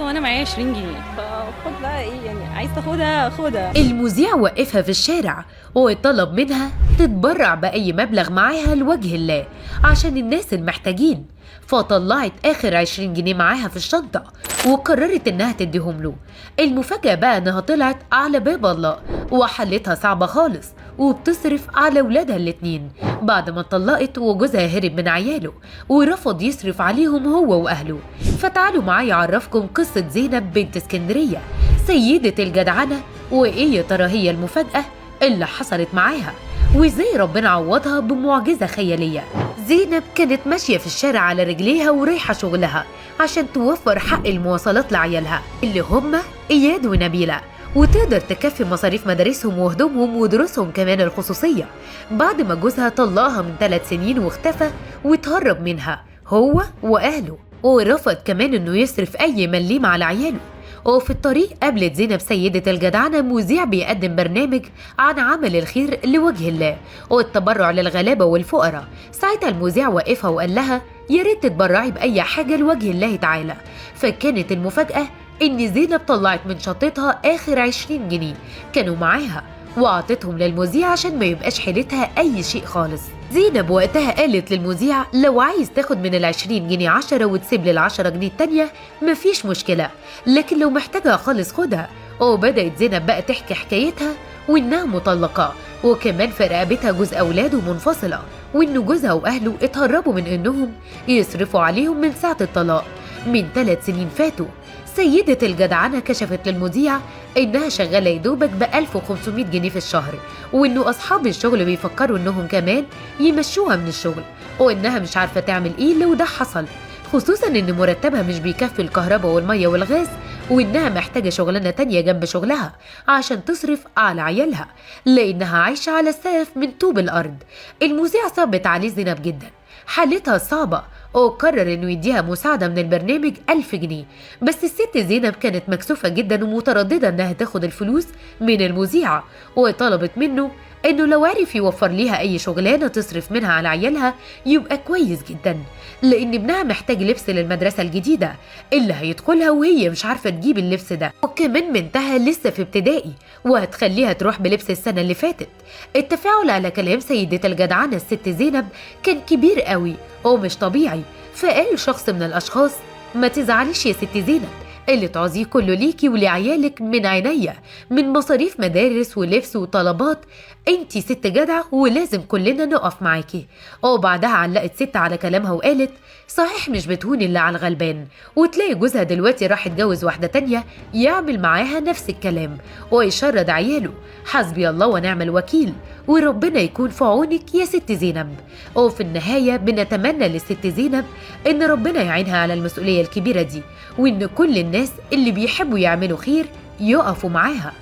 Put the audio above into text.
هو أنا معايا 20 جنيه فخد بقى إيه يعني عايز تاخدها خدها. المذيع وقفها في الشارع وطلب منها تتبرع بأي مبلغ معاها لوجه الله عشان الناس المحتاجين، فطلعت آخر 20 جنيه معاها في الشنطة وقررت إنها تديهم له. المفاجأة بقى إنها طلعت على باب الله وحلتها صعبة خالص وبتصرف على ولادها الاتنين بعد ما اتطلقت وجوزها هرب من عياله ورفض يصرف عليهم هو وأهله. فتعالوا معايا أعرفكم قصة زينب بنت اسكندرية سيدة الجدعنة، وإيه يا ترى هي المفاجأة اللي حصلت معاها وإزاي ربنا عوضها بمعجزة خيالية. زينب كانت ماشية في الشارع على رجليها ورايحة شغلها عشان توفر حق المواصلات لعيالها اللي هم إياد ونبيلة، وتقدر تكفي مصاريف مدارسهم وهدومهم ودروسهم كمان الخصوصية بعد ما جوزها طلقها من 3 سنين واختفى وتهرب منها هو وأهله، ورفض كمان إنه يصرف أي مليم على عياله. وفي الطريق قابلت زينب سيدة الجدعنة مذيع بيقدم برنامج عن عمل الخير لوجه الله والتبرع للغلابة والفقراء. ساعتها المذيع وقفها وقال لها يا ريت تتبرعي بأي حاجة لوجه الله تعالى. فكانت المفاجأة إن زينب طلعت من شنطتها آخر 20 جنيه كانوا معاها وعطتهم للمذيع عشان ما يبقاش حيلتها أي شيء خالص. زينب وقتها قالت للمذيع لو عايز تاخد من ال20 جنيه 10 وتسيب لي ال10 جنيه التانية مفيش مشكلة، لكن لو محتاجها خالص خدها. وبدأت زينب بقى تحكي حكايتها وإنها مطلقة وكمان في رقبتها جوز أولاده منفصلة، وإن جوزها وأهله اتهربوا من إنهم يصرفوا عليهم من ساعة الطلاق من 3 سنين فاتوا. سيدة الجدعنة كشفت للمذيع إنها شغالة يدوبك ب1500 جنيه في الشهر، وإنه أصحاب الشغل بيفكروا إنهم كمان يمشوها من الشغل، وإنها مش عارفة تعمل إيه لو ده حصل، خصوصا إن مرتبها مش بيكفي الكهرباء والمية والغاز، وإنها محتاجة شغلانة تانية جنب شغلها عشان تصرف على عيالها لأنها عايشة على السقف من طوب الأرض. المذيع صعبت عليه زينب جدا، حالتها صعبة، وقرر انه يديها مساعدة من البرنامج 1000 جنيه. بس الست زينب كانت مكسوفة جدا ومترددة انها تاخد الفلوس من المذيعة، وطلبت منه انه لو عرف يوفر ليها اي شغلانة تصرف منها على عيالها يبقى كويس جدا، لان ابنها محتاج لبس للمدرسة الجديدة اللي هيدخلها وهي مش عارفة تجيب اللبس ده، وكمان بنتها لسه في ابتدائي وهتخليها تروح بلبس السنة اللي فاتت. التفاعل على كلام سيدة الجدعنة الست زينب كان كبير قوي ومش طبيعي، فقال شخص من الأشخاص ما تزعليش يا ست زينب، اللي تعوزيه كله ليكي ولعيالك من عينيا، من مصاريف مدارس ولبس وطلبات، انتي ست جدعة ولازم كلنا نقف معاكي. وبعدها علقت ست على كلامها وقالت صحيح مش بتهون اللي على الغلبان، وتلاقي جوزها دلوقتي راح يتجوز واحدة تانية يعمل معاها نفس الكلام ويشرد عياله، حسبي الله ونعم الوكيل، وربنا يكون في عونك يا ست زينب. وفي النهاية بنتمنى للست زينب ان ربنا يعينها على المسؤولية الكبيرة دي، وان كل الناس اللي بيحبوا يعملوا خير يقفوا معاها.